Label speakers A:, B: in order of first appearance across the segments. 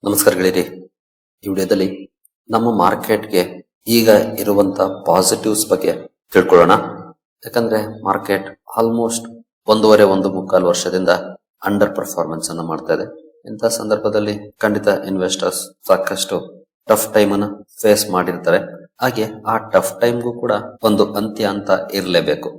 A: ನಮಸ್ಕಾರ ಗೆಳೆಯರಿ. ಈ ವಿಡಿಯೋದಲ್ಲಿ ನಮ್ಮ ಮಾರ್ಕೆಟ್ಗೆ ಈಗ ಇರುವಂತ ಪಾಸಿಟಿವ್ಸ್ ಬಗ್ಗೆ ತಿಳ್ಕೊಳ್ಳೋಣ. ಯಾಕಂದ್ರೆ ಮಾರ್ಕೆಟ್ ಆಲ್ಮೋಸ್ಟ್ ಒಂದು ಮುಕ್ಕಾಲು ವರ್ಷದಿಂದ ಅಂಡರ್ ಪರ್ಫಾರ್ಮೆನ್ಸ್ ಅನ್ನ ಮಾಡ್ತಾ ಇದೆ. ಇಂಥ ಸಂದರ್ಭದಲ್ಲಿ ಖಂಡಿತ ಇನ್ವೆಸ್ಟರ್ಸ್ ಸಾಕಷ್ಟು ಟಫ್ ಟೈಮ್ ಅನ್ನ ಫೇಸ್ ಮಾಡಿರ್ತಾರೆ. ಹಾಗೆ ಆ ಟಫ್ ಟೈಮ್ಗೂ ಕೂಡ ಒಂದು ಅಂತ್ಯ ಅಂತ ಇರಲೇಬೇಕು.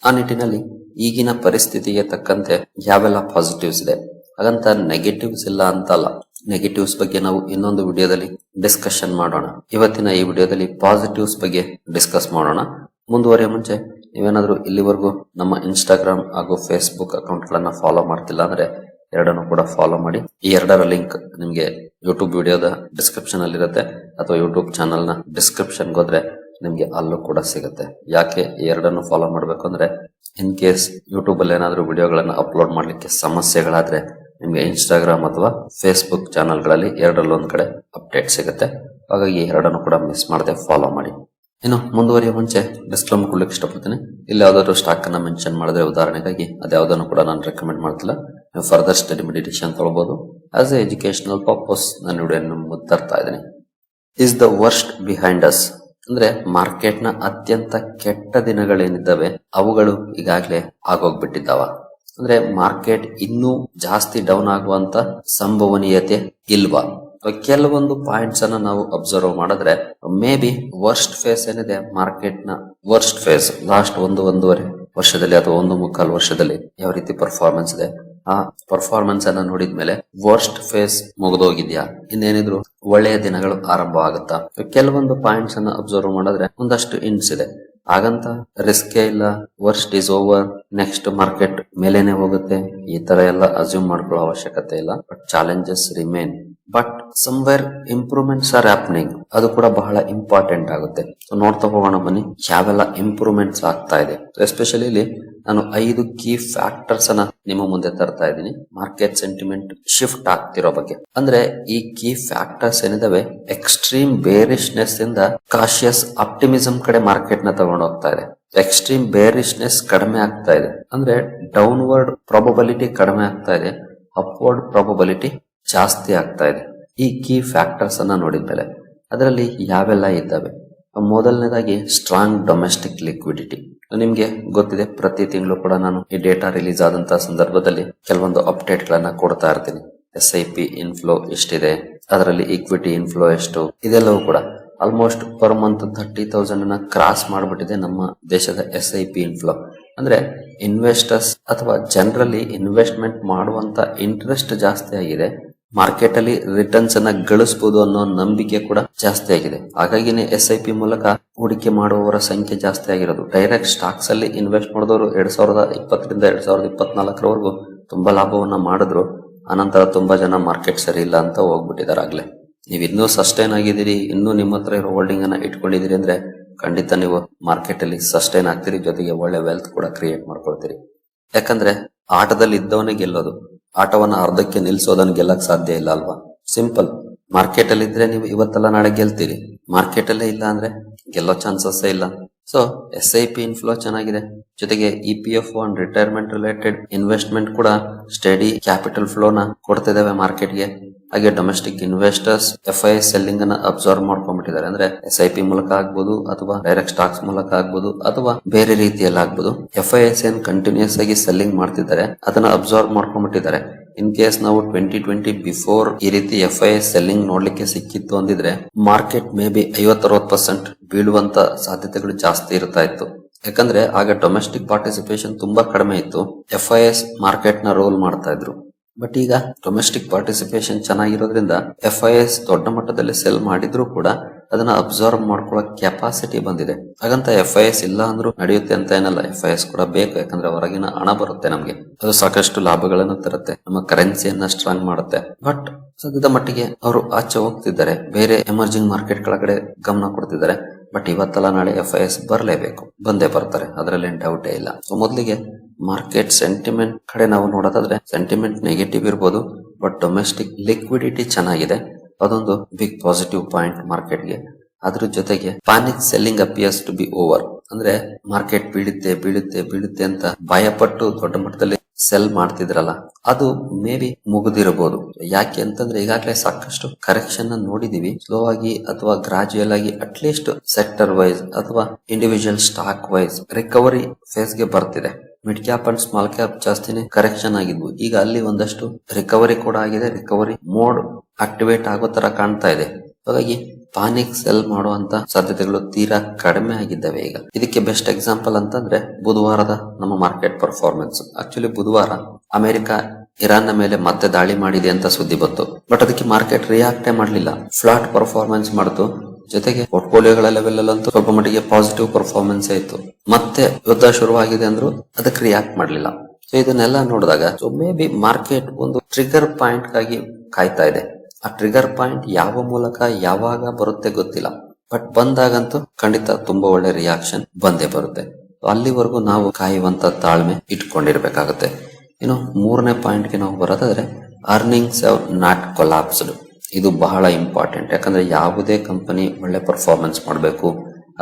A: ಆ ನಿಟ್ಟಿನಲ್ಲಿ ಈಗಿನ ಪರಿಸ್ಥಿತಿಗೆ ತಕ್ಕಂತೆ ಯಾವೆಲ್ಲ ಪಾಸಿಟಿವ್ಸ್ ಇದೆ, ಹಾಗಂತ ನೆಗೆಟಿವ್ಸ್ ಇಲ್ಲ ಅಂತಲ್ಲ. ನೆಗೆಟಿವ್ಸ್ ಬಗ್ಗೆ ನಾವು ಇನ್ನೊಂದು ವಿಡಿಯೋದಲ್ಲಿ ಡಿಸ್ಕಷನ್ ಮಾಡೋಣ. ಇವತ್ತಿನ ಈ ವಿಡಿಯೋದಲ್ಲಿ ಪಾಸಿಟಿವ್ಸ್ ಬಗ್ಗೆ ಡಿಸ್ಕಸ್ ಮಾಡೋಣ. ಮುಂದುವರಿಯ ಮುಂಚೆ ನೀವೇನಾದ್ರೂ ಇಲ್ಲಿವರೆಗೂ ನಮ್ಮ ಇನ್ಸ್ಟಾಗ್ರಾಮ್ ಹಾಗೂ ಫೇಸ್ಬುಕ್ ಅಕೌಂಟ್ ಗಳನ್ನ ಫಾಲೋ ಮಾಡ್ತಿಲ್ಲ ಅಂದ್ರೆ ಎರಡನ್ನು ಕೂಡ ಫಾಲೋ ಮಾಡಿ. ಈ ಎರಡರ ಲಿಂಕ್ ನಿಮ್ಗೆ ಯೂಟ್ಯೂಬ್ ವಿಡಿಯೋದ ಡಿಸ್ಕ್ರಿಪ್ಷನ್ ಅಲ್ಲಿ ಇರುತ್ತೆ, ಅಥವಾ ಯೂಟ್ಯೂಬ್ ಚಾನಲ್ ನ ಡಿಸ್ಕ್ರಿಪ್ಷನ್ ಹೋದ್ರೆ ನಿಮ್ಗೆ ಅಲ್ಲೂ ಕೂಡ ಸಿಗುತ್ತೆ. ಯಾಕೆ ಈ ಎರಡನ್ನು ಫಾಲೋ ಮಾಡ್ಬೇಕು ಅಂದ್ರೆ, ಇನ್ ಕೇಸ್ ಯೂಟ್ಯೂಬ್ ಅಲ್ಲಿ ಏನಾದ್ರೂ ವಿಡಿಯೋಗಳನ್ನ ಅಪ್ಲೋಡ್ ಮಾಡ್ಲಿಕ್ಕೆ ಸಮಸ್ಯೆಗಳಾದ್ರೆ ನಿಮ್ಗೆ ಇನ್ಸ್ಟಾಗ್ರಾಮ್ ಅಥವಾ ಫೇಸ್ಬುಕ್ ಚಾನಲ್ಗಳಲ್ಲಿ ಎರಡರಲ್ಲೊಂದ್ ಕಡೆ ಅಪ್ಡೇಟ್ ಸಿಗುತ್ತೆ. ಹಾಗಾಗಿ ಎರಡನ್ನು ಕೂಡ ಮಿಸ್ ಮಾಡದೆ ಫಾಲೋ ಮಾಡಿ. ಇನ್ನು ಮುಂದುವರಿಯ ಮುಂಚೆ ಡಿಸ್ಕ್ಲೇಮರ್ ಕೊಡ್ಲಿಕ್ಕೆ ಇಷ್ಟಪಡ್ತೀನಿ. ಇಲ್ಲಿ ಯಾವ್ದಾದ್ರು ಸ್ಟಾಕ್ ಅನ್ನ ಮೆನ್ಷನ್ ಮಾಡಿದ್ರೆ ಉದಾಹರಣೆಗಾಗಿ ಅದ್ಯಾವುದನ್ನು ಕೂಡ ನಾನು ರೆಕಮೆಂಡ್ ಮಾಡ್ತಿಲ್ಲ. ನೀವು ಫರ್ದರ್ ಸ್ಟಡಿ ಮೆಡಿಟೇಷನ್ ತಗೊಳ್ಬಹುದು. ಆಸ್ ಎ ಎಜುಕೇಶನಲ್ ಪರ್ಪಸ್ ನಾನು ವಿಡಿಯೋ ತರ್ತಾ ಇದ್ದೀನಿ. Is the worst behind us ಅಂದ್ರೆ ಮಾರ್ಕೆಟ್ ನ ಅತ್ಯಂತ ಕೆಟ್ಟ ದಿನಗಳೇನಿದ್ದಾವೆ ಅವುಗಳು ಈಗಾಗಲೇ ಆಗೋಗ್ಬಿಟ್ಟಿದ್ದಾವ. ಅಂದ್ರೆ ಮಾರ್ಕೆಟ್ ಇನ್ನೂ ಜಾಸ್ತಿ ಡೌನ್ ಆಗುವಂತ ಸಂಭವನೀಯತೆ ಇಲ್ವಾ? ಕೆಲವೊಂದು ಪಾಯಿಂಟ್ಸ್ ಅನ್ನ ನಾವು ಅಬ್ಸರ್ವ್ ಮಾಡಿದ್ರೆ ಮೇ ಬಿ ವರ್ಸ್ಟ್ ಫೇಸ್ ಏನಿದೆ, ಮಾರ್ಕೆಟ್ ನ ವರ್ಸ್ಟ್ ಫೇಸ್ ಲಾಸ್ಟ್ ಒಂದೂವರೆ ವರ್ಷದಲ್ಲಿ ಅಥವಾ ಮುಕ್ಕಾಲು ವರ್ಷದಲ್ಲಿ ಯಾವ ರೀತಿ ಪರ್ಫಾರ್ಮೆನ್ಸ್ ಇದೆ, ಆ ಪರ್ಫಾರ್ಮೆನ್ಸ್ ಅನ್ನ ನೋಡಿದ್ಮೇಲೆ ವರ್ಸ್ಟ್ ಫೇಸ್ ಮುಗಿದೋಗಿದ್ಯಾ, ಇನ್ನೇನಿದ್ರು ಒಳ್ಳೆಯ ದಿನಗಳು ಆರಂಭ ಆಗುತ್ತಾ? ಕೆಲವೊಂದು ಪಾಯಿಂಟ್ಸ್ ಅನ್ನ ಅಬ್ಸರ್ವ್ ಮಾಡಿದ್ರೆ ಒಂದಷ್ಟು ಇಂಟ್ಸ್ ಇದೆ. ಹಾಗಂತ ರಿಸ್ಕೇ ಇಲ್ಲ, worst is over, next market ಮೇಲೇನೆ ಹೋಗುತ್ತೆ, ಈ ತರ ಎಲ್ಲ ಅಸ್ಯೂಮ್ ಮಾಡ್ಕೊಳ್ಳೋ ಅವಶ್ಯಕತೆ ಇಲ್ಲ. But challenges remain, but somewhere improvements are happening. ಅದು ಕೂಡ ಬಹಳ ಇಂಪಾರ್ಟೆಂಟ್ ಆಗುತ್ತೆ. ಸೊ ನೋಡ್ತಾ ಹೋಗೋಣ ಬನ್ನಿ ಯಾವೆಲ್ಲ ಇಂಪ್ರೂವ್ಮೆಂಟ್ಸ್ ಆಗ್ತಾ ಇದೆ. ಎಸ್ಪೆಷಲಿ ಇಲ್ಲಿ ನಾನು 5 ಕೀ ಫ್ಯಾಕ್ಟರ್ಸ್ ಅನ್ನ ನಿಮ್ಮ ಮುಂದೆ ತರ್ತಾ ಇದ್ದೀನಿ ಮಾರ್ಕೆಟ್ ಸೆಂಟಿಮೆಂಟ್ ಶಿಫ್ಟ್ ಆಗ್ತಿರೋ ಬಗ್ಗೆ. ಅಂದ್ರೆ ಈ ಕೀ ಫ್ಯಾಕ್ಟರ್ಸ್ ಏನಿದಾವೆ, ಎಕ್ಸ್ಟ್ರೀಮ್ ಬೇರಿಶ್ನೆಸ್ ಇಂದ ಕಾಶಿಯಸ್ ಆಪ್ಟಿಮಿಸಂ ಕಡೆ ಮಾರ್ಕೆಟ್ ನ ತಗೊಂಡು ಹೋಗ್ತಾ ಇದೆ. ಎಕ್ಸ್ಟ್ರೀಮ್ ಬೇರಿಶ್ನೆಸ್ ಕಡಿಮೆ ಆಗ್ತಾ ಇದೆ, ಅಂದ್ರೆ ಡೌನ್ವರ್ಡ್ ಪ್ರಾಬಬಿಲಿಟಿ ಕಡಿಮೆ ಆಗ್ತಾ ಇದೆ, ಅಪ್ವರ್ಡ್ ಪ್ರಾಬಬಿಲಿಟಿ ಜಾಸ್ತಿ ಆಗ್ತಾ ಇದೆ. ಈ ಕೀ ಫ್ಯಾಕ್ಟರ್ಸ್ ಅನ್ನ ನೋಡಿದ್ಮೇಲೆ ಅದರಲ್ಲಿ ಯಾವೆಲ್ಲ ಇದ್ದಾವೆ? ಮೊದಲನೇದಾಗಿ ಸ್ಟ್ರಾಂಗ್ ಡೊಮೆಸ್ಟಿಕ್ ಲಿಕ್ವಿಡಿಟಿ. ನಿಮ್ಗೆ ಗೊತ್ತಿದೆ, ಪ್ರತಿ ತಿಂಗಳು ಕೂಡ ನಾನು ಈ ಡೇಟಾ ರಿಲೀಸ್ ಆದಂತಹ ಸಂದರ್ಭದಲ್ಲಿ ಕೆಲವೊಂದು ಅಪ್ಡೇಟ್ ಗಳನ್ನ ಕೊಡ್ತಾ ಇರ್ತೀನಿ. SIP ಇನ್ಫ್ಲೋ ಎಷ್ಟಿದೆ, ಅದರಲ್ಲಿ ಈಕ್ವಿಟಿ ಇನ್ಫ್ಲೋ ಎಷ್ಟು, ಇದೆಲ್ಲವೂ ಕೂಡ ಆಲ್ಮೋಸ್ಟ್ ಪರ್ ಮಂತ್ 30,000 ಕ್ರಾಸ್ ಮಾಡ್ಬಿಟ್ಟಿದೆ ನಮ್ಮ ದೇಶದ SIP ಇನ್ಫ್ಲೋ. ಅಂದ್ರೆ ಇನ್ವೆಸ್ಟರ್ಸ್ ಅಥವಾ ಜನರಲಿ ಇನ್ವೆಸ್ಟ್ಮೆಂಟ್ ಮಾಡುವಂತ ಇಂಟ್ರೆಸ್ಟ್ ಜಾಸ್ತಿ ಆಗಿದೆ, ಮಾರ್ಕೆಟ್ ಅಲ್ಲಿ ರಿಟರ್ನ್ಸ್ ಅನ್ನ ಗಳಿಸಬಹುದು ಅನ್ನೋ ನಂಬಿಕೆ ಕೂಡ ಜಾಸ್ತಿ ಆಗಿದೆ. ಹಾಗಾಗಿನೇ SIP ಮೂಲಕ ಹೂಡಿಕೆ ಮಾಡುವವರ ಸಂಖ್ಯೆ ಜಾಸ್ತಿ ಆಗಿರೋದು. ಡೈರೆಕ್ಟ್ ಸ್ಟಾಕ್ಸ್ ಅಲ್ಲಿ ಇನ್ವೆಸ್ಟ್ ಮಾಡಿದವರು 2020ರಿಂದ 2024 ತುಂಬಾ ಲಾಭವನ್ನ ಮಾಡಿದ್ರು. ಅನಂತರ ತುಂಬಾ ಜನ ಮಾರ್ಕೆಟ್ ಸರಿ ಇಲ್ಲ ಅಂತ ಹೋಗ್ಬಿಟ್ಟಿದ್ದಾರೆ. ಆಗ್ಲೇ ನೀವು ಇನ್ನೂ ಸಸ್ಟೈನ್ ಆಗಿದ್ದೀರಿ, ಇನ್ನೂ ನಿಮ್ಮ ಹತ್ರ ಇರೋ ಹೋಲ್ಡಿಂಗ್ ಅನ್ನ ಇಟ್ಕೊಂಡಿದ್ದೀರಿ ಅಂದ್ರೆ ಖಂಡಿತ ನೀವು ಮಾರ್ಕೆಟ್ ಅಲ್ಲಿ ಸಸ್ಟೈನ್ ಆಗ್ತೀರಿ, ಜೊತೆಗೆ ಒಳ್ಳೆ ವೆಲ್ತ್ ಕೂಡ ಕ್ರಿಯೇಟ್ ಮಾಡ್ಕೊಳ್ತೀರಿ. ಯಾಕಂದ್ರೆ ಆಟದಲ್ಲಿ ಇದ್ದವನೇ ಗೆಲ್ಲೋದು, ಆಟವನ್ನ ಅರ್ಧಕ್ಕೆ ನಿಲ್ಸೋದನ್ನ ಗೆಲ್ಲಕ್ ಸಾಧ್ಯ ಇಲ್ಲ ಅಲ್ವಾ? ಸಿಂಪಲ್. ಮಾರ್ಕೆಟ್ ಅಲ್ಲಿ ಇದ್ರೆ ನೀವು ಇವತ್ತೆಲ್ಲ ನಾಳೆ ಗೆಲ್ತೀರಿ, ಮಾರ್ಕೆಟ್ ಅಲ್ಲೇ ಇಲ್ಲ ಅಂದ್ರೆ ಗೆಲ್ಲೋ ಚಾನ್ಸಸ್ ಇಲ್ಲ. ಸೊ SIP ಇನ್ಫ್ಲೋ ಚೆನ್ನಾಗಿದೆ, ಜೊತೆಗೆ EPF and retirement related investment ಕೂಡ ಸ್ಟಡಿ ಕ್ಯಾಪಿಟಲ್ ಫ್ಲೋನ ಕೊಡ್ತಿದ್ದಾವೆ ಮಾರ್ಕೆಟ್ಗೆ. ಹಾಗೆ ಡೊಮೆಸ್ಟಿಕ್ ಇನ್ವೆಸ್ಟರ್ಸ್ FIS ಸೆಲ್ಲಿಂಗ್ ಅನ್ನ ಅಬ್ಸರ್ವ್ ಮಾಡ್ಕೊಂಡ್ಬಿಟ್ಟಿದ್ದಾರೆ. ಅಂದ್ರೆ SIP ಮೂಲಕ ಆಗ್ಬೋದು, ಅಥವಾ ಡೈರೆಕ್ಟ್ ಸ್ಟಾಕ್ಸ್ ಮೂಲಕ ಆಗ್ಬೋದು, ಅಥವಾ ಬೇರೆ ರೀತಿಯಲ್ಲಿ ಆಗ್ಬೋದು. FIS ಏನ್ ಕಂಟಿನ್ಯೂಸ್ ಆಗಿ ಸೆಲ್ಲಿಂಗ್ ಮಾಡ್ತಿದ್ದಾರೆ ಅದನ್ನ ಅಬ್ಸರ್ವ್ ಮಾಡ್ಕೊಂಡ್ಬಿಟ್ಟಿದ್ದಾರೆ. ಇನ್ ಕೇಸ್ ನಾವು 2020 ಬಿಫೋರ್ ಈ ರೀತಿ FIS ಸೆಲ್ಲಿಂಗ್ ನೋಡ್ಲಿಕ್ಕೆ ಸಿಕ್ಕಿತ್ತು ಅಂದಿದ್ರೆ ಮಾರ್ಕೆಟ್ ಮೇ ಬಿ 50-60% ಬೀಳುವಂತ ಸಾಧ್ಯತೆಗಳು ಜಾಸ್ತಿ ಇರ್ತಾ ಇತ್ತು. ಯಾಕಂದ್ರೆ ಆಗ ಡೊಮೆಸ್ಟಿಕ್ ಪಾರ್ಟಿಸಿಪೇಷನ್ ತುಂಬಾ ಕಡಿಮೆ ಇತ್ತು, FIS ಮಾರ್ಕೆಟ್ ನ ರೋಲ್ ಮಾಡ್ತಾ ಇದ್ರು. ಬಟ್ ಈಗ ಡೊಮೆಸ್ಟಿಕ್ ಪಾರ್ಟಿಸಿಪೇಷನ್ ಚೆನ್ನಾಗಿರೋದ್ರಿಂದ FIS ದೊಡ್ಡ ಮಟ್ಟದಲ್ಲಿ ಸೆಲ್ ಮಾಡಿದ್ರು ಕೂಡ ಅದನ್ನ ಅಬ್ಸರ್ವ್ ಮಾಡ್ಕೊಳ್ಳೋ ಕೆಪಾಸಿಟಿ ಬಂದಿದೆ. ಹಾಗಂತ FIS ಇಲ್ಲ ಅಂದ್ರೂ ನಡೆಯುತ್ತೆ ಅಂತ ಏನಲ್ಲ, FIS ಕೂಡ ಬೇಕು. ಯಾಕಂದ್ರೆ ಹೊರಗಿನ ಹಣ ಬರುತ್ತೆ ನಮ್ಗೆ, ಅದು ಸಾಕಷ್ಟು ಲಾಭಗಳನ್ನು ತರುತ್ತೆ, ನಮ್ಮ ಕರೆನ್ಸಿಯನ್ನ ಸ್ಟ್ರಾಂಗ್ ಮಾಡುತ್ತೆ. ಬಟ್ ಸದ್ಯದ ಮಟ್ಟಿಗೆ ಅವರು ಆಚೆ ಹೋಗ್ತಿದ್ದಾರೆ, ಬೇರೆ ಎಮರ್ಜಿಂಗ್ ಮಾರ್ಕೆಟ್ ಗಳ ಕಡೆ ಗಮನ ಕೊಡ್ತಿದ್ದಾರೆ. ಬಟ್ ಇವತ್ತಲ್ಲ ನಾಳೆ FIS ಬರಲೇಬೇಕು, ಬಂದೇ ಬರ್ತಾರೆ, ಅದರಲ್ಲಿ ಡೌಟೇ ಇಲ್ಲ. ಸೊ ಮೊದಲಿಗೆ ಮಾರ್ಕೆಟ್ ಸೆಂಟಿಮೆಂಟ್ ಕಡೆ ನಾವು ನೋಡೋದಾದ್ರೆ ಸೆಂಟಿಮೆಂಟ್ ನೆಗೆಟಿವ್ ಇರ್ಬೋದು, ಬಟ್ ಡೊಮೆಸ್ಟಿಕ್ ಲಿಕ್ವಿಡಿಟಿ ಚೆನ್ನಾಗಿದೆ, ಅದೊಂದು ಬಿಗ್ ಪಾಸಿಟಿವ್ ಪಾಯಿಂಟ್ ಮಾರ್ಕೆಟ್ಗೆ. ಅದ್ರ ಜೊತೆಗೆ panic selling appears to be over. ಅಂದ್ರೆ ಮಾರ್ಕೆಟ್ ಬೀಳುತ್ತೆ ಅಂತ ಭಯಪಟ್ಟು ದೊಡ್ಡ ಮಟ್ಟದಲ್ಲಿ ಸೆಲ್ ಮಾಡ್ತಿದ್ರಲ್ಲ ಅದು ಮೇ ಬಿ ಮುಗಿದಿರಬಹುದು. ಯಾಕೆ ಅಂತಂದ್ರೆ ಈಗಾಗಲೇ ಸಾಕಷ್ಟು ಕರೆಕ್ಷನ್ ನೋಡಿದೀವಿ. ಸ್ಲೋ ಆಗಿ ಅಥವಾ ಗ್ರಾಜುಯಲ್ ಆಗಿ ಅಟ್ಲೀಸ್ಟ್ ಸೆಕ್ಟರ್ ವೈಸ್ ಅಥವಾ individual stock wise recovery phase ಗೆ ಬರ್ತಿದೆ. Mid cap and small cap ಜಾಸ್ತಿನೇ ಕರೆಕ್ಷನ್ ಆಗಿದ್ವು. ಈಗ ಅಲ್ಲಿ ಒಂದಷ್ಟು ರಿಕವರಿ ಕೂಡ ಆಗಿದೆ. ರಿಕವರಿ ಮೋಡ್ ಆಕ್ಟಿವೇಟ್ ಆಗೋ ತರ ಕಾಣ್ತಾ ಇದೆ. ಹಾಗಾಗಿ ಪಾನಿಕ್ ಸೆಲ್ ಮಾಡುವಂತ ಸಾಧ್ಯತೆಗಳು ತೀರಾ ಕಡಿಮೆ ಆಗಿದ್ದಾವೆ. ಈಗ ಇದಕ್ಕೆ ಬೆಸ್ಟ್ ಎಕ್ಸಾಂಪಲ್ ಅಂತಂದ್ರೆ ಬುಧವಾರದ ನಮ್ಮ ಮಾರ್ಕೆಟ್ ಪರ್ಫಾರ್ಮೆನ್ಸ್. ಆಕ್ಚುಲಿ ಬುಧವಾರ ಅಮೆರಿಕ ಇರಾನ್ ನ ಮೇಲೆ ಮತ್ತೆ ದಾಳಿ ಮಾಡಿದೆ ಅಂತ ಸುದ್ದಿ ಬಂತು. ಬಟ್ ಅದಕ್ಕೆ ಮಾರ್ಕೆಟ್ ರಿಯಾಕ್ಟೇ ಮಾಡಲಿಲ್ಲ. ಫ್ಲಾಟ್ ಪರ್ಫಾರ್ಮೆನ್ಸ್ ಮಾಡ್ತು. ಜೊತೆಗೆ ಪೋರ್ಟ್ಫೋಲಿಯೋಗಳ ಲೆವೆಲ್ ಅಲ್ಲಂತೂ ಸ್ವಲ್ಪ ಮಟ್ಟಿಗೆ ಪಾಸಿಟಿವ್ ಪರ್ಫಾರ್ಮೆನ್ಸ್ ಆಯ್ತು. ಮತ್ತೆ ಯುದ್ಧ ಶುರುವಾಗಿದೆ ಅಂದ್ರು ಅದಕ್ಕೆ ರಿಯಾಕ್ಟ್ ಮಾಡಲಿಲ್ಲ. ಸೊ ಇದನ್ನೆಲ್ಲ ನೋಡಿದಾಗ ಮೇ ಬಿ ಮಾರ್ಕೆಟ್ ಒಂದು ಟ್ರಿಗರ್ ಪಾಯಿಂಟ್ ಗಾಗಿ ಕಾಯ್ತಾ ಇದೆ. ಆ ಟ್ರಿಗರ್ ಪಾಯಿಂಟ್ ಯಾವ ಮೂಲಕ ಯಾವಾಗ ಬರುತ್ತೆ ಗೊತ್ತಿಲ್ಲ. ಬಟ್ ಬಂದಾಗಂತೂ ಖಂಡಿತ ತುಂಬಾ ಒಳ್ಳೆ ರಿಯಾಕ್ಷನ್ ಬಂದೇ ಬರುತ್ತೆ. ಅಲ್ಲಿವರೆಗೂ ನಾವು ಕಾಯುವಂತ ತಾಳ್ಮೆ ಇಟ್ಕೊಂಡಿರ್ಬೇಕಾಗುತ್ತೆ. ಇನ್ನು ಮೂರನೇ ಪಾಯಿಂಟ್ಗೆ ನಾವು ಬರೋದಾದ್ರೆ ಅರ್ನಿಂಗ್ಸ್ ಹ್ಯಾವ್ ನಾಟ್ ಕೊಲಾಪ್ಸ್ಡ್. ಇದು ಬಹಳ ಇಂಪಾರ್ಟೆಂಟ್. ಯಾಕಂದ್ರೆ ಯಾವುದೇ ಕಂಪನಿ ಒಳ್ಳೆ ಪರ್ಫಾರ್ಮೆನ್ಸ್ ಮಾಡಬೇಕು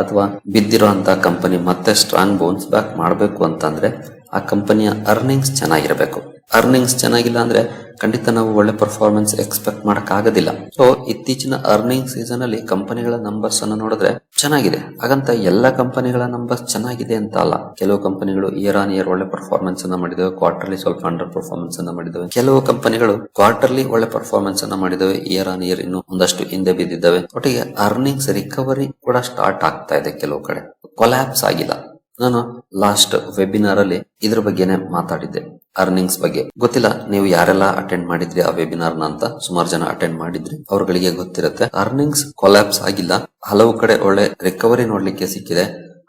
A: ಅಥವಾ ಬಿದ್ದಿರುವಂತ ಕಂಪನಿ ಮತ್ತೆ ಸ್ಟ್ರಾಂಗ್ ಬೌನ್ಸ್ ಬ್ಯಾಕ್ ಮಾಡಬೇಕು ಅಂತಂದ್ರೆ ಆ ಕಂಪನಿಯ ಅರ್ನಿಂಗ್ಸ್ ಚೆನ್ನಾಗಿರಬೇಕು. ಅರ್ನಿಂಗ್ಸ್ ಚೆನ್ನಾಗಿಲ್ಲ ಅಂದ್ರೆ ಖಂಡಿತ ನಾವು ಒಳ್ಳೆ ಪರ್ಫಾರ್ಮೆನ್ಸ್ ಎಕ್ಸ್ಪೆಕ್ಟ್ ಮಾಡಕ್ ಆಗೋದಿಲ್ಲ. ಸೊ ಇತ್ತೀಚಿನ ಅರ್ನಿಂಗ್ ಸೀಸನ್ ಅಲ್ಲಿ ಕಂಪನಿಗಳ ನಂಬರ್ಸ್ ಅನ್ನು ನೋಡಿದ್ರೆ ಚೆನ್ನಾಗಿದೆ. ಹಾಗಂತ ಎಲ್ಲ ಕಂಪನಿಗಳ ನಂಬರ್ಸ್ ಚೆನ್ನಾಗಿದೆ ಅಂತ ಅಲ್ಲ. ಕೆಲವು ಕಂಪನಿಗಳು ಇಯರ್ ಆನ್ ಇಯರ್ ಒಳ್ಳೆ ಪರ್ಫಾರ್ಮೆನ್ಸ್ ಅನ್ನ ಮಾಡಿದವೆ, ಕ್ವಾರ್ಟರ್ಲಿ ಸ್ವಲ್ಪ ಅಂಡರ್ ಪರ್ಫಾರ್ಮೆನ್ಸ್ ಅನ್ನ ಮಾಡಿದವೆ. ಕೆಲವು ಕಂಪನಿಗಳು ಕ್ವಾರ್ಟರ್ಲಿ ಒಳ್ಳೆ ಪರ್ಫಾರ್ಮೆನ್ಸ್ ಅನ್ನ ಮಾಡಿದವೆ, ಇಯರ್ ಆನ್ ಇಯರ್ ಇನ್ನು ಒಂದಷ್ಟು ಹಿಂದೆ ಬಿದ್ದಿದ್ದಾವೆ. ಒಟ್ಟಿಗೆ ಅರ್ನಿಂಗ್ಸ್ ರಿಕವರಿ ಕೂಡ ಸ್ಟಾರ್ಟ್ ಆಗ್ತಾ ಇದೆ. ಕೆಲವು ಕಡೆ ಕೊಲ್ಯಾಪ್ಸ್ ಆಗಿಲ್ಲ. ನಾನು ಲಾಸ್ಟ್ ವೆಬಿನಾರ್ ಅಲ್ಲಿ ಇದ್ರ ಬಗ್ಗೆನೆ ಮಾತಾಡಿದ್ದೆ, ಅರ್ನಿಂಗ್ಸ್ ಬಗ್ಗೆ. ಗೊತ್ತಿಲ್ಲ ನೀವು ಯಾರೆಲ್ಲ ಅಟೆಂಡ್ ಮಾಡಿದ್ರಿ ಆ ವೆಬಿನಾರ್ ನ ಅಂತ. ಸುಮಾರು ಜನ ಅಟೆಂಡ್ ಮಾಡಿದ್ರಿ, ಅವ್ರಗಳಿಗೆ ಗೊತ್ತಿರುತ್ತೆ. ಅರ್ನಿಂಗ್ಸ್ ಕೊಲ್ಯಾಪ್ಸ್ ಆಗಿಲ್ಲ. ಹಲವು ಕಡೆ ಒಳ್ಳೆ ರಿಕವರಿ ನೋಡ್ಲಿಕ್ಕೆ ಸಿಕ್ಕಿದೆ,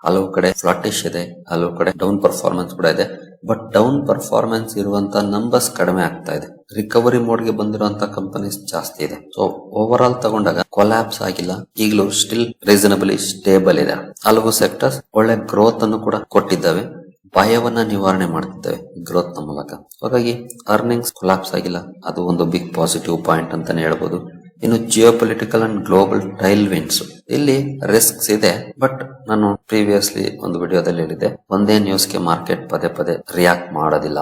A: ಹಲವು ಕಡೆ ಫ್ಲಾಟಿಶ್ ಇದೆ, ಹಲವು ಕಡೆ ಡೌನ್ ಪರ್ಫಾರ್ಮೆನ್ಸ್ ಕೂಡ ಇದೆ. ಬಟ್ ಡೌನ್ ಪರ್ಫಾರ್ಮೆನ್ಸ್ ಇರುವಂತ ನಂಬರ್ಸ್ ಕಡಿಮೆ ಆಗ್ತಾ ಇದೆ. ರಿಕವರಿ ಮೋಡ್ ಗೆ ಬಂದಿರುವಂತ ಕಂಪನೀಸ್ ಜಾಸ್ತಿ ಇದೆ. ಸೊ ಓವರ್ ಆಲ್ ತಗೊಂಡಾಗ ಕೊಲ್ಯಾಪ್ಸ್ ಆಗಿಲ್ಲ, ಈಗಲೂ ಸ್ಟಿಲ್ ರೀಸನಬಲಿ ಸ್ಟೇಬಲ್ ಇದೆ. ಹಲವು ಸೆಕ್ಟರ್ಸ್ ಒಳ್ಳೆ ಗ್ರೋತ್ ಅನ್ನು ಕೂಡ ಕೊಟ್ಟಿದ್ದಾವೆ, ಭಯವನ್ನ ನಿವಾರಣೆ ಮಾಡ್ತಿದ್ದೇವೆ ಗ್ರೋತ್ ನ ಮೂಲಕ. ಹಾಗಾಗಿ ಅರ್ನಿಂಗ್ಸ್ ಕೊಲ್ಯಾಪ್ಸ್ ಆಗಿಲ್ಲ, ಅದು ಒಂದು ಬಿಗ್ ಪಾಸಿಟಿವ್ ಪಾಯಿಂಟ್ ಅಂತಾನೆ ಹೇಳ್ಬೋದು. ಇನ್ನು ಜಿಯೋಪೊಲಿಟಿಕಲ್ ಅಂಡ್ ಗ್ಲೋಬಲ್ ಟೈಲ್ ವಿಂಡ್ಸ್, ಇಲ್ಲಿ ರಿಸ್ಕ್ಸ್ ಇದೆ. ಬಟ್ ನಾನು ಪ್ರೀವಿಯಸ್ಲಿ ಒಂದು ವಿಡಿಯೋದಲ್ಲಿ ಹೇಳಿದ್ದೆ, ಒಂದೇ ನ್ಯೂಸ್ಗೆ ಮಾರ್ಕೆಟ್ ಪದೇ ಪದೇ ರಿಯಾಕ್ಟ್ ಮಾಡೋದಿಲ್ಲ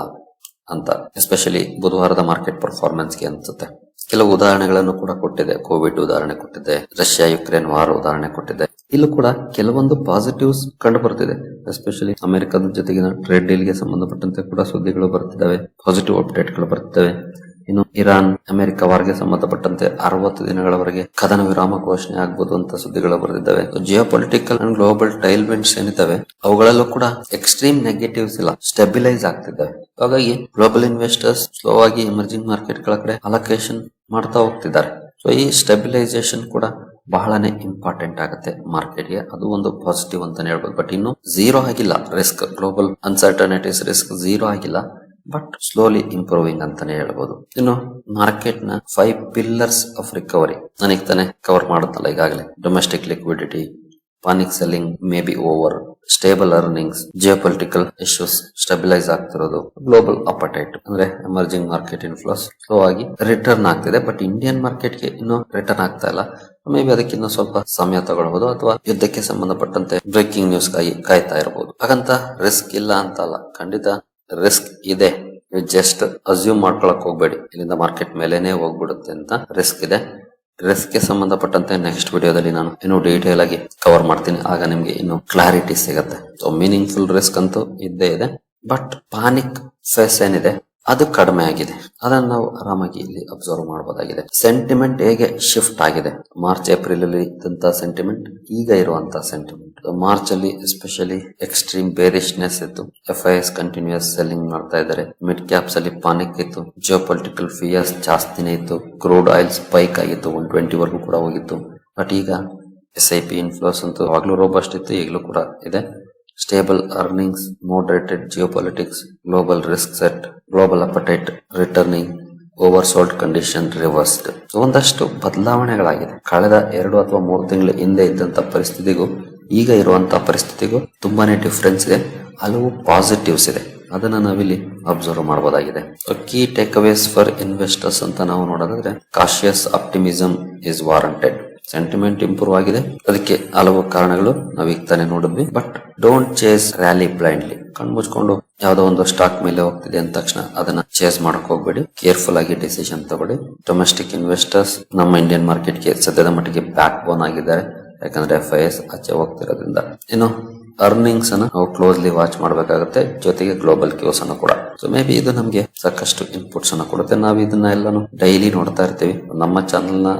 A: ಅಂತ. ಎಸ್ಪೆಷಲಿ ಬುಧವಾರದ ಮಾರ್ಕೆಟ್ ಪರ್ಫಾರ್ಮೆನ್ಸ್ಗೆ ಅನ್ಸುತ್ತೆ. ಕೆಲವು ಉದಾಹರಣೆಗಳನ್ನು ಕೂಡ ಕೊಟ್ಟಿದೆ. ಕೋವಿಡ್ ಉದಾಹರಣೆ ಕೊಟ್ಟಿದೆ, ರಷ್ಯಾ ಯುಕ್ರೇನ್ ವಾರ್ ಉದಾಹರಣೆ ಕೊಟ್ಟಿದೆ. ಇಲ್ಲೂ ಕೂಡ ಕೆಲವೊಂದು ಪಾಸಿಟಿವ್ಸ್ ಕಂಡು ಬರ್ತಿದೆ. ಎಸ್ಪೆಷಲಿ ಅಮೆರಿಕದ ಜೊತೆಗಿನ ಟ್ರೇಡ್ ಡೀಲ್ ಗೆ ಸಂಬಂಧಪಟ್ಟಂತೆ ಕೂಡ ಸುದ್ದಿಗಳು ಬರ್ತಿದ್ದಾವೆ, ಪಾಸಿಟಿವ್ ಅಪ್ಡೇಟ್ ಗಳು ಬರ್ತಿದ್ದಾವೆ. ಇನ್ನು ಇರಾನ್ ಅಮೆರಿಕ ವಾರ್ಗೆ ಸಂಬಂಧಪಟ್ಟಂತೆ 60 ದಿನಗಳವರೆಗೆ ಕದನ ವಿರಾಮ ಘೋಷಣೆ ಆಗ್ಬೋದು ಅಂತ ಸುದ್ದಿಗಳು ಬರೆದಿದ್ದಾವೆ. Geopolitical and global tailwinds ಏನಿದ್ದಾವೆ ಅವುಗಳಲ್ಲೂ ಕೂಡ ಎಕ್ಸ್ಟ್ರೀಮ್ ನೆಗೆಟಿವ್ಸ್ ಇಲ್ಲ, ಸ್ಟೆಬಿಲೈಸ್ ಆಗ್ತಿದ್ದಾವೆ. ಹಾಗಾಗಿ ಗ್ಲೋಬಲ್ ಇನ್ವೆಸ್ಟರ್ಸ್ ಸ್ಲೋ ಆಗಿ ಎಮರ್ಜಿಂಗ್ ಮಾರ್ಕೆಟ್ ಗಳ ಕಡೆ ಅಲೋಕೇಶನ್ ಮಾಡ್ತಾ ಹೋಗ್ತಿದ್ದಾರೆ. ಸೊ ಈ ಸ್ಟೆಬಿಲೈಸೇಷನ್ ಕೂಡ ಬಹಳನೇ ಇಂಪಾರ್ಟೆಂಟ್ ಆಗುತ್ತೆ ಮಾರ್ಕೆಟ್ಗೆ. ಅದು ಒಂದು ಪಾಸಿಟಿವ್ ಅಂತಾನೆ ಹೇಳ್ಬೋದು. ಬಟ್ ಇನ್ನು ಝೀರೋ ಆಗಿಲ್ಲ risk, global uncertainties risk zero ಆಗಿಲ್ಲ, ಬಟ್ ಸ್ಲೋಲಿ ಇಂಪ್ರೂವಿಂಗ್ ಅಂತಾನೆ ಹೇಳ್ಬೋದು. ಇನ್ನು ಮಾರ್ಕೆಟ್ ನ 5 ಪಿಲ್ಲರ್ಸ್ ಆಫ್ ರಿಕವರಿ ನನಗೆ ತಾನೆ ಕವರ್ ಮಾಡುತ್ತಲ್ಲ ಈಗಾಗಲೇ. Domestic liquidity, panic selling may be over, stable earnings, geopolitical issues stabilise ಆಗ್ತಿರೋದು, ಗ್ಲೋಬಲ್ ಅಪಟೈಟ್ ಅಂದ್ರೆ ಎಮರ್ಜಿಂಗ್ ಮಾರ್ಕೆಟ್ ಇನ್ಫ್ಲೋಸ್ ಸ್ಲೋ ಆಗಿ ರಿಟರ್ನ್ ಆಗ್ತಿದೆ. ಬಟ್ ಇಂಡಿಯನ್ ಮಾರ್ಕೆಟ್ಗೆ ಇನ್ನೂ ರಿಟರ್ನ್ ಆಗ್ತಾ ಇಲ್ಲ. ಮೇ ಬಿ ಅದಕ್ಕೆ ಇನ್ನೂ ಸ್ವಲ್ಪ ಸಮಯ ತಗೊಳ್ಬಹುದು, ಅಥವಾ ಯುದ್ಧಕ್ಕೆ ಸಂಬಂಧಪಟ್ಟಂತೆ ಬ್ರೇಕಿಂಗ್ ನ್ಯೂಸ್ ಕಾಯ್ತಾ ಇರಬಹುದು. ಹಾಗಂತ ರಿಸ್ಕ್ ಇಲ್ಲ ಅಂತ ಅಲ್ಲ, ಖಂಡಿತ ರಿಸ್ಕ್ ಇದೆ. ಜಸ್ಟ್ ಅಸ್ಯೂಮ್ ಮಾಡ್ಕೊಳಕ್ ಹೋಗ್ಬೇಡಿ ಇಲ್ಲಿಂದ ಮಾರ್ಕೆಟ್ ಮೇಲೆನೆ ಹೋಗ್ಬಿಡುತ್ತೆ ಅಂತ. ರಿಸ್ಕ್ ಇದೆ. ರಿಸ್ಕ್ ಗೆ ಸಂಬಂಧಪಟ್ಟಂತೆ ನೆಕ್ಸ್ಟ್ ವಿಡಿಯೋದಲ್ಲಿ ನಾನು ಇನ್ನೂ ಡೀಟೇಲ್ ಆಗಿ ಕವರ್ ಮಾಡ್ತೀನಿ. ಆಗ ನಿಮ್ಗೆ ಇನ್ನು ಕ್ಲಾರಿಟಿ ಸಿಗುತ್ತೆ. ಸೊ ಮೀನಿಂಗ್ಫುಲ್ ರಿಸ್ಕ್ ಅಂತೂ ಇದ್ದೇ ಇದೆ. ಬಟ್ ಪಾನಿಕ್ ಫೇಸ್ ಏನಿದೆ ಅದು ಕಡಿಮೆ ಆಗಿದೆ. ಅದನ್ನು ನಾವು ಆರಾಮಾಗಿ ಇಲ್ಲಿ ಅಬ್ಸರ್ವ್ ಮಾಡಬಹುದಾಗಿದೆ. ಸೆಂಟಿಮೆಂಟ್ ಹೇಗೆ ಶಿಫ್ಟ್ ಆಗಿದೆ, ಮಾರ್ಚ್ ಏಪ್ರಿಲ್ ಅಲ್ಲಿ ಇದ್ದಂತ ಸೆಂಟಿಮೆಂಟ್ ಈಗ ಇರುವಂತಹ ಸೆಂಟಿಮೆಂಟ್. ಮಾರ್ಚ್ ಅಲ್ಲಿ ಎಸ್ಪೆಷಲಿ ಎಕ್ಸ್ಟ್ರೀಮ್ ಬೇರಿಶ್ನೆಸ್ ಇತ್ತು, FIS ಕಂಟಿನ್ಯೂಸ್ ಸೆಲ್ಲಿಂಗ್ ಮಾಡ್ತಾ ಇದ್ದಾರೆ. ಮಿಡ್ ಕ್ಯಾಪ್ಸ್ ಅಲ್ಲಿ ಪಾನಿಕ್ ಇತ್ತು, ಜಿಯೋಪೊಲಿಟಿಕಲ್ ಫಿಯರ್ಸ್ ಜಾಸ್ತಿನೇ ಇತ್ತು, ಕ್ರೂಡ್ ಆಯಿಲ್ ಸ್ಪೈಕ್ ಆಗಿತ್ತು, 120 ವರೆಗೂ ಕೂಡ ಹೋಗಿತ್ತು. ಬಟ್ ಈಗ SIP ಇನ್ಫ್ಲೋಸ್ ಅಂತೂ ಯಾವಾಗ್ಲೂ ರೋಬಸ್ಟ್ ಇತ್ತು, ಈಗಲೂ ಕೂಡ ಇದೆ. Stable earnings, moderated geopolitics, global risk set, global appetite returning, oversold condition reversed. ಒಂದಷ್ಟು ಬದಲಾವಣೆಗಳಾಗಿದೆ. ಕಳೆದ 2 ಅಥವಾ 3 ತಿಂಗಳ ಹಿಂದೆ ಇದ್ದಂತ ಪರಿಸ್ಥಿತಿಗೂ ಈಗ ಇರುವಂತಹ ಪರಿಸ್ಥಿತಿಗೂ ತುಂಬಾನೇ ಡಿಫರೆನ್ಸ್ ಇದೆ. ಹಲವು ಪಾಸಿಟಿವ್ಸ್ ಇದೆ, ಅದನ್ನ ನಾವಿಲ್ಲಿ ಅಬ್ಸರ್ವ್ ಮಾಡಬಹುದಾಗಿದೆ. Key takeaways for investors ಅಂತ ನಾವು ನೋಡೋದಾದ್ರೆ, cautious optimism is warranted. Sentiment improve ಆಗಿದೆ. ಅದಕ್ಕೆ ಹಲವು ಕಾರಣಗಳು ನಾವೀಗ ತಾನೇ ನೋಡಿದ್ವಿ. But don't chase rally blindly. ಕಣ್ಮುಚ್ಕೊಂಡು ಯಾವ್ದೋ ಒಂದು ಸ್ಟಾಕ್ ಮೇಲೆ ಹೋಗ್ತಿದೆ ಅಂದ ತಕ್ಷಣ ಅದನ್ನ ಚೇಸ್ ಮಾಡಕ್ ಹೋಗ್ಬೇಡಿ. ಕೇರ್ಫುಲ್ ಆಗಿ ಡಿಸಿಷನ್ ತಗೊಳ್ಳಿ. ಡೊಮೆಸ್ಟಿಕ್ ಇನ್ವೆಸ್ಟರ್ಸ್ ನಮ್ಮ ಇಂಡಿಯನ್ ಮಾರ್ಕೆಟ್ಗೆ ಸದ್ಯದ ಮಟ್ಟಿಗೆ ಬ್ಯಾಕ್ ಬೋನ್ ಆಗಿದ್ದಾರೆ. ಯಾಕಂದ್ರೆ FIS ಆಚೆ ಹೋಗ್ತಿರೋದ್ರಿಂದ. ಇನ್ನು ಅರ್ನಿಂಗ್ಸ್ ಅನ್ನ ನಾವು ಕ್ಲೋಸ್ಲಿ ವಾಚ್ ಮಾಡಬೇಕಾಗುತ್ತೆ. ಜೊತೆಗೆ ಗ್ಲೋಬಲ್ ಕ್ಯೂಸ್ ಅನ್ನು ಕೂಡ. ಸೊ ಮೇ ಬಿ ಇದು ನಮ್ಗೆ ಸಾಕಷ್ಟು ಇನ್ಪುಟ್ಸ್ ಅನ್ನು ಕೊಡುತ್ತೆ. ನಾವು ಇದನ್ನ ಎಲ್ಲಾನು ಡೈಲಿ ನೋಡ್ತಾ ಇರ್ತೀವಿ. ನಮ್ಮ ಚಾನಲ್ ನ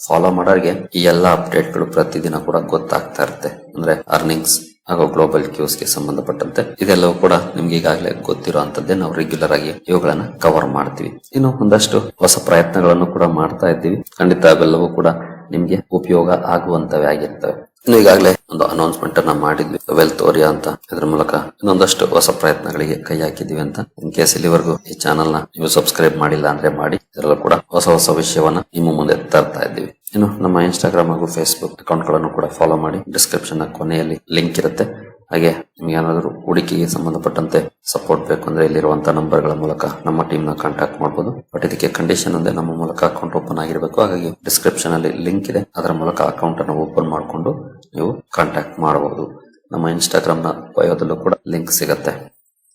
A: ಫಾಲೋ ಮಾಡೋರಿಗೆ ಈ ಎಲ್ಲಾ ಅಪ್ಡೇಟ್ಗಳು ಪ್ರತಿದಿನ ಕೂಡ ಗೊತ್ತಾಗ್ತಾ ಇರುತ್ತೆ. ಅಂದ್ರೆ ಅರ್ನಿಂಗ್ಸ್ ಹಾಗೂ ಗ್ಲೋಬಲ್ ಕ್ಯೂಸ್ ಗೆ ಸಂಬಂಧಪಟ್ಟಂತೆ ಇದೆಲ್ಲವೂ ಕೂಡ ನಿಮ್ಗೆ ಈಗಾಗಲೇ ಗೊತ್ತಿರೋ ಅಂತದ್ದೇ. ನಾವು ರೆಗ್ಯುಲರ್ ಆಗಿ ಇವುಗಳನ್ನ ಕವರ್ ಮಾಡ್ತೀವಿ. ಇನ್ನು ಒಂದಷ್ಟು ಹೊಸ ಪ್ರಯತ್ನಗಳನ್ನು ಕೂಡ ಮಾಡ್ತಾ ಇದ್ದೀವಿ. ಖಂಡಿತ ಅವೆಲ್ಲವೂ ಕೂಡ ನಿಮ್ಗೆ ಉಪಯೋಗ ಆಗುವಂತವೇ ಆಗಿರ್ತವೆ. ಇನ್ನು ಈಗಾಗಲೇ ಒಂದು ಅನೌನ್ಸ್ಮೆಂಟ್ ಅನ್ನ ಮಾಡಿದ್ವಿ, ವೆಲ್ತ್ ಓರಿಯಾ ಅಂತ. ಇದ್ರ ಮೂಲಕ ಇನ್ನೊಂದಷ್ಟು ಹೊಸ ಪ್ರಯತ್ನಗಳಿಗೆ ಕೈ ಹಾಕಿದೀವಿ ಅಂತ. ಇನ್ ಕೇಸ್ ಇಲ್ಲಿವರೆಗೂ ಈ ಚಾನಲ್ ನ ನೀವು ಸಬ್ಸ್ಕ್ರೈಬ್ ಮಾಡಿಲ್ಲ ಅಂದ್ರೆ ಮಾಡಿ. ಇದರಲ್ಲೂ ಕೂಡ ಹೊಸ ವಿಷಯವನ್ನ ನಿಮ್ಮ ಮುಂದೆ ತರ್ತಾ ಇದ್ದೀವಿ. ಇನ್ನು ನಮ್ಮ ಇನ್ಸ್ಟಾಗ್ರಾಮ್ ಹಾಗೂ ಫೇಸ್ಬುಕ್ ಅಕೌಂಟ್ ಗಳನ್ನು ಕೂಡ ಫಾಲೋ ಮಾಡಿ. ಡಿಸ್ಕ್ರಿಪ್ಷನ್ ನ ಕೊನೆಯಲ್ಲಿ ಲಿಂಕ್ ಇರುತ್ತೆ. ಹಾಗೆ ನಿಮ್ಗೆ ಏನಾದರೂ ಹೂಡಿಕೆಗೆ ಸಂಬಂಧಪಟ್ಟಂತೆ ಸಪೋರ್ಟ್ ಬೇಕು ಅಂದ್ರೆ ಇಲ್ಲಿರುವಂತಹ ನಂಬರ್ ಗಳ ಮೂಲಕ ನಮ್ಮ ಟೀಮ್ ನ ಕಾಂಟ್ಯಾಕ್ಟ್ ಮಾಡಬಹುದು. ಬಟ್ ಇದಕ್ಕೆ ಕಂಡೀಷನ್ ಅಂದ್ರೆ ನಮ್ಮ ಮೂಲಕ ಅಕೌಂಟ್ ಓಪನ್ ಆಗಿರಬೇಕು. ಹಾಗಾಗಿ ಡಿಸ್ಕ್ರಿಪ್ಷನ್ ಅಲ್ಲಿ ಲಿಂಕ್ ಇದೆ, ಅದರ ಮೂಲಕ ಅಕೌಂಟ್ ಅನ್ನು ಓಪನ್ ಮಾಡಿಕೊಂಡು ನೀವು ಕಾಂಟ್ಯಾಕ್ಟ್ ಮಾಡಬಹುದು. ನಮ್ಮ ಇನ್ಸ್ಟಾಗ್ರಾಮ್ ನ ಬಯೋದಲ್ಲೂ ಕೂಡ ಲಿಂಕ್ ಸಿಗತ್ತೆ.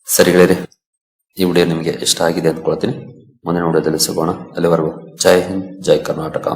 A: ಸರಿ ಗೆಳೆಯರೆ, ಈ ವಿಡಿಯೋ ನಿಮಗೆ ಇಷ್ಟ ಆಗಿದೆ ಅಂದ್ಕೊಳ್ತೀನಿ. ಮುಂದಿನ ವಿಡಿಯೋದಲ್ಲಿ ಸಿಗೋಣ. ಅಲ್ಲಿವರೆಗೂ ಜೈ ಹಿಂದ್, ಜೈ ಕರ್ನಾಟಕ.